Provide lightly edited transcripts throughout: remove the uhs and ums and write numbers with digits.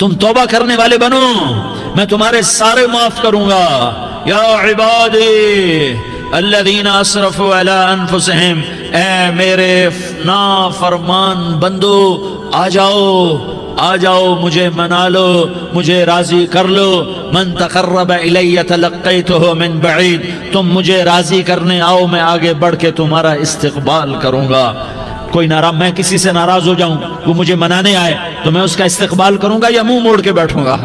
تم توبہ کرنے والے بنو، میں تمہارے سارے معاف کروں گا۔ یا عبادی الذین اسرفوا علی انفسہم، اے میرے نافرمان بندو آ جاؤ مجھے منا لو، مجھے راضی کر لو۔ من تقرب الی تلقیتہ من بعید، تم مجھے راضی کرنے آؤ، میں آگے بڑھ کے تمہارا استقبال کروں گا۔ کوئی ناراض، میں کسی سے ناراض ہو جاؤں، وہ مجھے منانے آئے تو میں اس کا استقبال کروں گا یا منہ موڑ کے بیٹھوں گا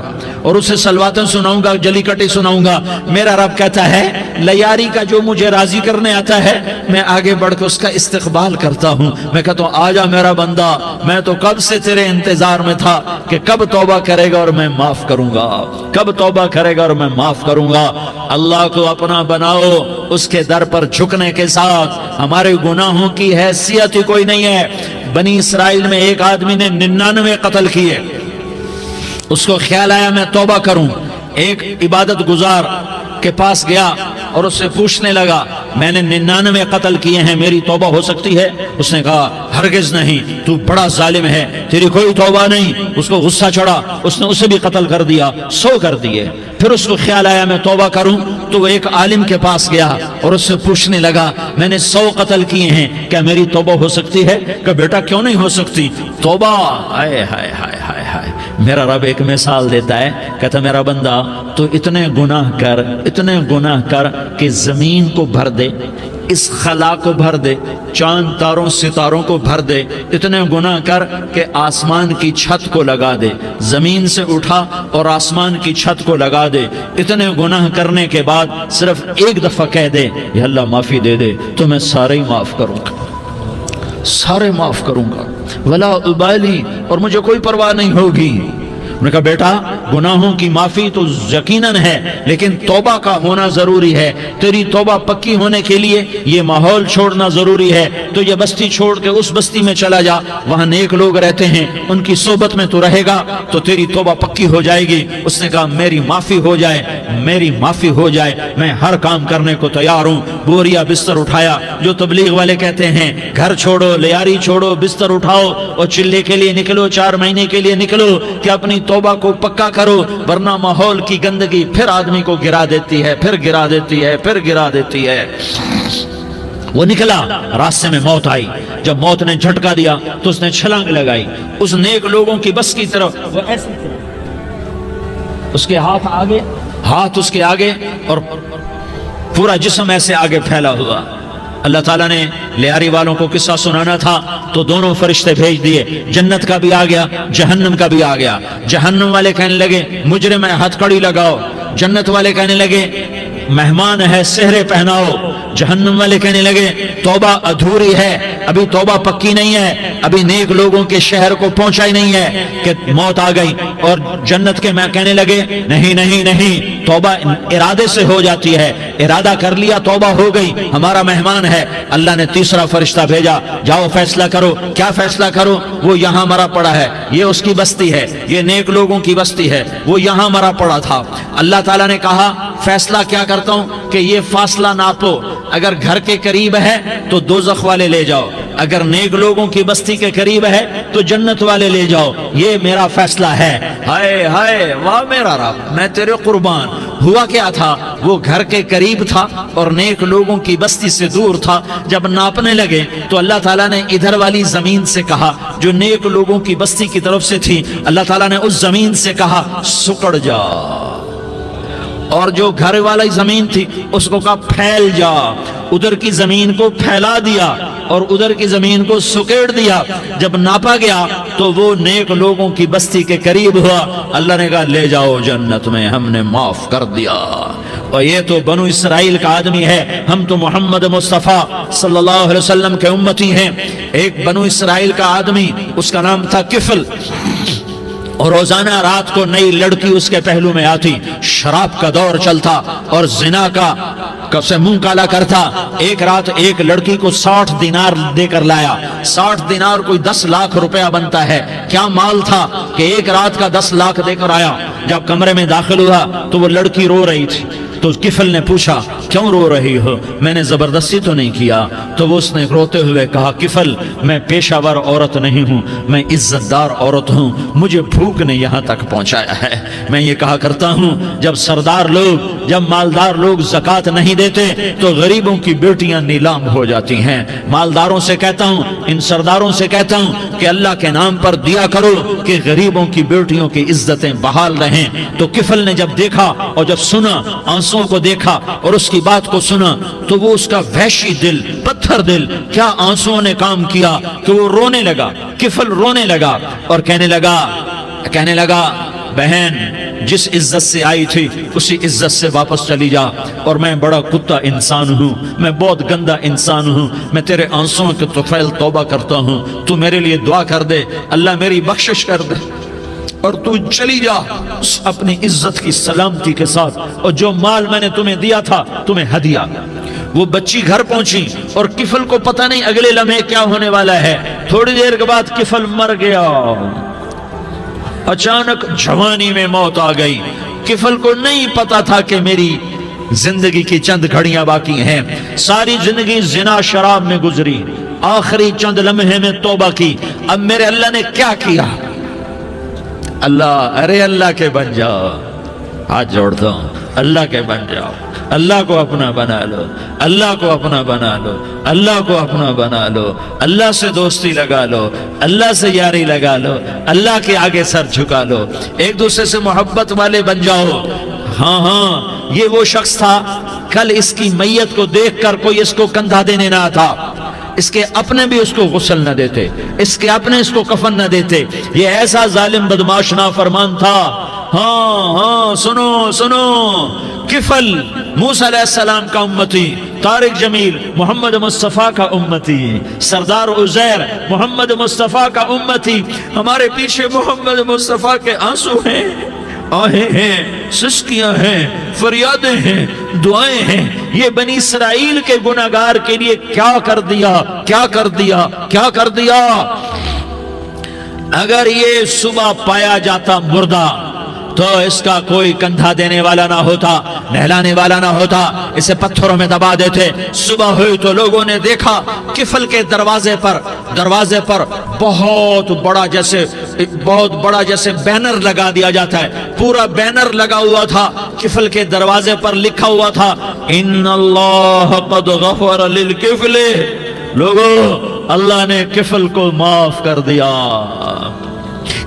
اور اسے سلواتیں سناؤں گا، جلی کٹی سناؤں گا؟ میرا رب کہتا ہے لیاری کا جو مجھے راضی کرنے آتا ہے میں آگے بڑھ کے اس کا استقبال کرتا ہوں۔ میں کہتا ہوں آجا میرا بندہ، میں تو کب سے تیرے انتظار میں تھا کہ کب توبہ کرے گا اور میں معاف کروں گا، کب توبہ کرے گا اور میں معاف کروں گا۔ اللہ کو اپنا بناؤ، اس کے در پر جھکنے کے ساتھ ہمارے گناہوں کی حیثیت ہی کوئی نہیں ہے۔ بنی اسرائیل میں ایک آدمی نے 99 قتل کیے، اس کو خیال آیا میں توبہ کروں، ایک عبادت گزار کے پاس گیا اور اس سے پوچھنے لگا میں نے 99 قتل کیے ہیں، میری توبہ ہو سکتی ہے؟ اس نے کہا ہرگز نہیں، تو بڑا ظالم ہے، تیری کوئی توبہ نہیں۔ اس کو غصہ چڑھا، اس نے اسے بھی قتل کر دیا، 100 کر دیے۔ پھر اس کو خیال آیا میں توبہ کروں تو وہ ایک عالم کے پاس گیا اور اس سے پوچھنے لگا میں نے 100 قتل کیے ہیں، کیا میری توبہ ہو سکتی ہے؟ کہ بیٹا کیوں نہیں ہو سکتی توبہ؟ ہائے ہائے ہائے ہائے ہائے، میرا رب ایک مثال دیتا ہے، کہتا میرا بندہ تو اتنے گناہ کر کہ زمین کو بھر دے، اس خلا کو بھر دے، چاند تاروں ستاروں کو بھر دے، اتنے گناہ کر کہ آسمان کی چھت کو لگا دے، زمین سے اٹھا اور آسمان کی چھت کو لگا دے، اتنے گناہ کرنے کے بعد صرف ایک دفعہ کہہ دے یا اللہ معافی دے دے تو میں سارے ہی معاف کروں گا، سارے معاف کروں گا، ولا ابالی، اور مجھے کوئی پرواہ نہیں ہوگی۔ انہوں نے کہا بیٹا گناہوں کی معافی تو یقیناً ہے لیکن توبہ کا ہونا ضروری ہے، تیری توبہ پکی ہونے کے لیے یہ ماحول چھوڑنا ضروری ہے، تو یہ بستی چھوڑ کے اس بستی میں چلا جا، وہاں نیک لوگ رہتے ہیں، ان کی صحبت میں تو رہے گا تو تیری توبہ پکی ہو جائے گی۔ اس نے کہا میری معافی ہو جائے، میری معافی ہو جائے، میں ہر کام کرنے کو تیار ہوں۔ بوریا بستر اٹھایا، جو تبلیغ والے کہتے ہیں گھر چھوڑو، لیاری چھوڑو، بستر اٹھاؤ اور چلے کے لیے نکلو، 4 مہینے کے لیے نکلو کہ اپنی توبہ کو پکا کرو، ورنہ ماحول کی گندگی پھر آدمی کو گرا دیتی ہے، پھر گرا دیتی ہے، پھر گرا دیتی ہے۔ وہ نکلا، راستے میں موت آئی، جب موت نے جھٹکا دیا تو اس نے چھلانگ لگائی اس نیک لوگوں کی بس کی طرف، وہ ایسے اس کے ہاتھ اس کے آگے اور پورا جسم ایسے آگے پھیلا ہوا۔ اللہ تعالیٰ نے لیاری والوں کو قصہ سنانا تھا تو دونوں فرشتے بھیج دیے، جنت کا بھی آ گیا، جہنم کا بھی آ گیا۔ جہنم والے کہنے لگے مجرم ہے ہتھ کڑی لگاؤ، جنت والے کہنے لگے مہمان ہے سہرے پہناؤ۔ جہنم والے کہنے لگے توبہ ادھوری ہے، ابھی توبہ پکی نہیں ہے، ابھی نیک لوگوں کے شہر کو پہنچا ہی نہیں ہے کہ موت آ گئی۔ اور جنت کے میں کہنے لگے نہیں نہیں نہیں، توبہ ارادے سے ہو جاتی ہے، ارادہ کر لیا توبہ ہو گئی، ہمارا مہمان ہے۔ اللہ نے تیسرا فرشتہ بھیجا، جاؤ فیصلہ کرو۔ کیا فیصلہ کرو؟ وہ یہاں مرا پڑا ہے، یہ اس کی بستی ہے، یہ نیک لوگوں کی بستی ہے، وہ یہاں مرا پڑا تھا۔ اللہ تعالیٰ نے کہا فیصلہ کیا کرتا ہوں کہ یہ فاصلہ ناپو، اگر گھر کے قریب ہے تو دوزخ والے لے جاؤ، اگر نیک لوگوں کی بستی کے قریب ہے تو جنت والے لے جاؤ، یہ میرا فیصلہ ہے۔ ہائے ہائے واہ میرا رب، میں تیرے قربان۔ ہوا کیا تھا؟ وہ گھر کے قریب تھا اور نیک لوگوں کی بستی سے دور تھا۔ جب ناپنے لگے تو اللہ تعالیٰ نے ادھر والی زمین سے کہا جو نیک لوگوں کی بستی کی طرف سے تھی، اللہ تعالیٰ نے اس زمین سے کہا سکڑ جا، اور جو گھر والی زمین تھی اس کو کہا پھیل جا۔ ادھر کی زمین کو پھیلا دیا اور ادھر کی زمین کو سکیڑ دیا۔ جب ناپا گیا تو وہ نیک لوگوں کی بستی کے قریب ہوا۔ اللہ نے کہا لے جاؤ جنت میں، ہم نے معاف کر دیا۔ اور یہ تو بنو اسرائیل کا آدمی ہے، ہم تو محمد مصطفیٰ صلی اللہ علیہ وسلم کے امتی ہیں۔ ایک بنو اسرائیل کا آدمی، اس کا نام تھا کفل، اور روزانہ رات کو نئی لڑکی اس کے پہلو میں آتی، شراب کا دور چلتا اور زنا کا سے منہ کالا کرتا۔ ایک رات ایک لڑکی کو 60 دینار دے کر لایا۔ 60 دینار کوئی 10 لاکھ روپیہ بنتا ہے۔ کیا مال تھا کہ ایک رات کا 10 لاکھ دے کر آیا۔ جب کمرے میں داخل ہوا تو وہ لڑکی رو رہی تھی، تو کفل نے پوچھا کیوں رو رہی ہو؟ میں نے زبردستی تو نہیں کیا۔ تو اس نے روتے ہوئے کہا کفل میں پیشہ ور عورت نہیں ہوں، میں عزت دار عورت ہوں، مجھے بھوک نے یہاں تک پہنچایا ہے۔ میں یہ کہا کرتا ہوں جب سردار لوگ، جب مالدار لوگ زکوٰۃ نہیں دیتے تو غریبوں کی بیٹیاں نیلام ہو جاتی ہیں۔ مالداروں سے کہتا ہوں، ان سرداروں سے کہتا ہوں کہ اللہ کے نام پر دیا کرو کہ غریبوں کی بیٹیوں کی عزتیں بحال رہیں۔ تو کفل نے جب دیکھا اور جب سنا، آنسوں کو دیکھا اور اس کی بات کو سنا، تو وہ اس کا وحشی دل، پتھر دل، کیا آنسوں نے کام کیا کہ وہ رونے لگا۔ کفل رونے لگا اور کہنے لگا بہن جس عزت سے آئی تھی اسی عزت سے واپس چلی جا، اور میں بڑا کتا انسان ہوں، میں بہت گندا انسان ہوں، میں تیرے آنسوں کے طفیل توبہ کرتا ہوں، تو میرے لیے دعا کر دے، اللہ میری بخشش کر دے، اور تو چلی جا اپنی عزت کی سلامتی کے ساتھ، اور جو مال میں نے تمہیں دیا تھا تمہیں ہدیہ۔ وہ بچی گھر پہنچی اور کفل کو پتہ نہیں اگلے لمحے کیا ہونے والا ہے۔ تھوڑی دیر کے بعد کفل مر گیا، اچانک جوانی میں موت آ گئی۔ کفل کو نہیں پتا تھا کہ میری زندگی کی چند گھڑیاں باقی ہیں، ساری زندگی زنا شراب میں گزری، آخری چند لمحے میں توبہ کی، اب میرے اللہ نے کیا کیا؟ اللہ کے بن جاؤ، ہاتھ جوڑتا ہوں، اللہ کے بن جاؤ، اللہ کو اپنا بنا لو، اللہ کو اپنا بنا لو، اللہ کو اپنا بنا لو، اللہ سے دوستی لگا لو، اللہ سے یاری لگا لو، اللہ کے آگے سر جھکا لو، ایک دوسرے سے محبت والے بن جاؤ۔ ہاں یہ وہ شخص تھا، کل اس کی میت کو دیکھ کر کوئی اس کو کندھا دینے نہ تھا، اس کے اپنے بھی اس کو غسل نہ دیتے، اس کے اپنے اس کو کفن نہ دیتے، یہ ایسا ظالم بدماش نافرمان تھا۔ ہاں سنو، کفل موسیٰ علیہ السلام کا امتی، طارق جمیل محمد مصطفیٰ کا امتی، سردار عزیر محمد مصطفیٰ کا امتی، ہمارے پیچھے محمد مصطفیٰ کے آنسو ہیں، آہیں ہیں، سسکیاں ہیں، فریادیں ہیں، دعائیں ہیں۔ یہ بنی اسرائیل کے گناہگار کے لیے کیا کر دیا۔ اگر یہ صبح پایا جاتا مردہ تو اس کا کوئی کندھا دینے والا نہ ہوتا، نہلانے والا نہ ہوتا، اسے پتھروں میں دبا دیتے۔ صبح ہوئی تو لوگوں نے دیکھا کفل کے دروازے پر بہت بڑا جیسے بینر لگا دیا جاتا ہے، پورا بینر لگا ہوا تھا، کفل کے دروازے پر لکھا ہوا تھا ان اللہ قد غفر للکفل، لوگو اللہ نے کفل کو معاف کر دیا۔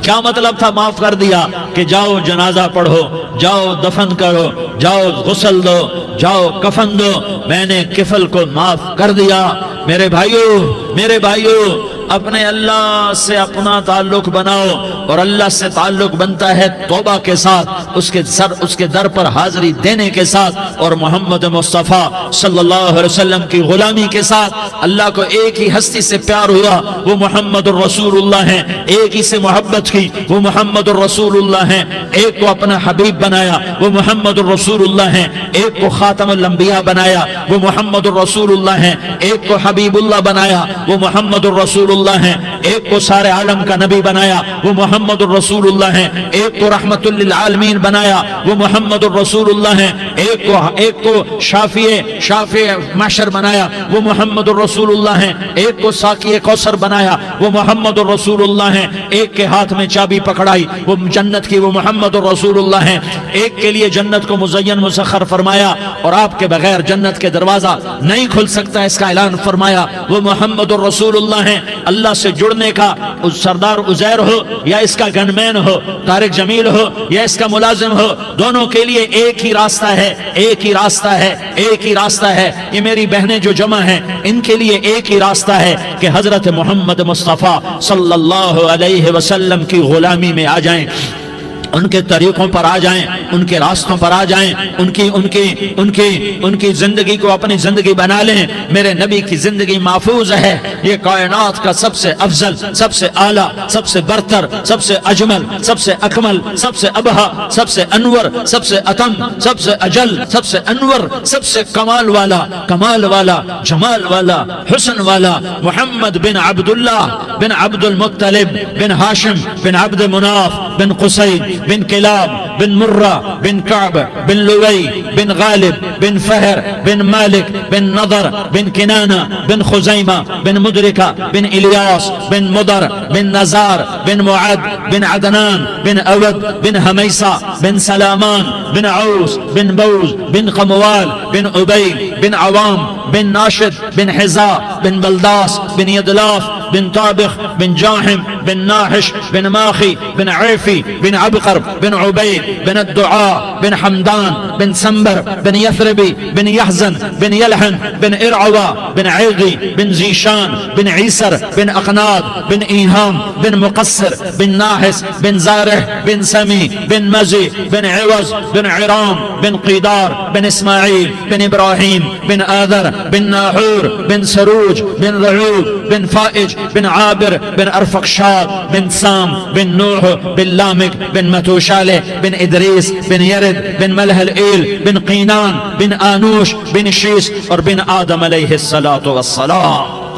کیا مطلب تھا معاف کر دیا؟ کہ جاؤ جنازہ پڑھو، جاؤ دفن کرو، جاؤ غسل دو، جاؤ کفن دو، میں نے کفل کو معاف کر دیا۔ میرے بھائیو اپنے اللہ سے اپنا تعلق بناؤ، اور اللہ سے تعلق بنتا ہے توبہ کے ساتھ، اس کے در پر حاضری دینے کے ساتھ، اور محمد مصطفیٰ صلی اللہ علیہ وسلم کی غلامی کے ساتھ۔ اللہ کو ایک ہی ہستی سے پیار ہوا، وہ محمد الرسول اللہ ہیں، ایک ہی سے محبت کی، وہ محمد الرسول اللہ ہیں، ایک کو اپنا حبیب بنایا، وہ محمد الرسول اللہ ہیں، ایک کو خاتم الانبیاء بنایا، وہ محمد الرسول اللہ ہیں، ایک کو حبیب اللہ بنایا، وہ محمد الرسول اللہ ہیں، ایک کو سارے عالم کا نبی بنایا، وہ محمد الرسول اللہ ہیں، ایک کو رحمت للعالمین بنایا، وہ محمد الرسول اللہ ہیں، ایک کو شافع محشر بنایا، وہ محمد الرسول اللہ ہیں، ایک کو ساقی کوثر بنایا، وہ محمد الرسول اللہ ہیں، ایک کے ہاتھ میں چابی پکڑائی وہ جنت کی، وہ محمد الرسول اللہ ہیں، ایک کے لیے جنت کو مزین مسخر فرمایا اور آپ کے بغیر جنت کے دروازہ نہیں کھل سکتا اس کا اعلان فرمایا، وہ محمد الرسول اللہ ہیں۔ اللہ سے جڑنے کا سردار عزیر ہو یا اس کا گنمین ہو، طارق جمیل ہو یا اس کا ملازم ہو، دونوں کے لیے ایک ہی راستہ ہے۔ یہ میری بہنیں جو جمع ہیں ان کے لیے ایک ہی راستہ ہے کہ حضرت محمد مصطفیٰ صلی اللہ علیہ وسلم کی غلامی میں آ جائیں، ان کے طریقوں پر آ جائیں، ان کے راستوں پر آ جائیں، ان کی زندگی کو اپنی زندگی بنا لیں۔ میرے نبی کی زندگی محفوظ ہے، یہ کائنات کا سب سے افضل، سب سے اعلیٰ، سب سے برتر، سب سے اجمل، سب سے اکمل، سب سے ابہا، سب سے انور، سب سے اتم، سب سے اجل، سب سے انور، سب سے کمال والا، جمال والا، حسن والا، محمد بن عبداللہ بن عبد المطلب بن ہاشم بن عبد مناف بن قصی بن كلاب بن مرة بن كعب بن لؤي بن غالب بن فهر بن مالك بن نضر بن كنانة بن خزيمة بن مدركة بن إلياس بن مضر بن نزار بن معد بن عدنان بن أود بن هميصة بن سلامان بن عوس بن بوز بن قموال بن أبي بن عوام بن ناشد بن حزاء بن بلداس بن يدلاف بن طابخ بن جاحم بن ناحش بن ماخي بن عيفي بن عبقر بن عبيد بن الدعاء بن حمدان بن سنبر بن يثربي بن يحزن بن يلحن بن إرعوى بن عيغي بن زيشان بن عيسر بن أقناد بن إيهام بن مقصر بن ناحس بن زارح بن سمي بن مزي بن عوز بن عرام بن قيدار بن إسماعيل بن إبراهيم بن آذر بن ناحور بن سروج بن رعود بن فائج بن عابر بن أرفقشاد بن سام بن نوح بن لامك بن متوشالة بن إدريس بن يرد بن ملهلئيل بن قينان بن آنوش بن شيس اور بن آدم علیہ الصلاة والسلام.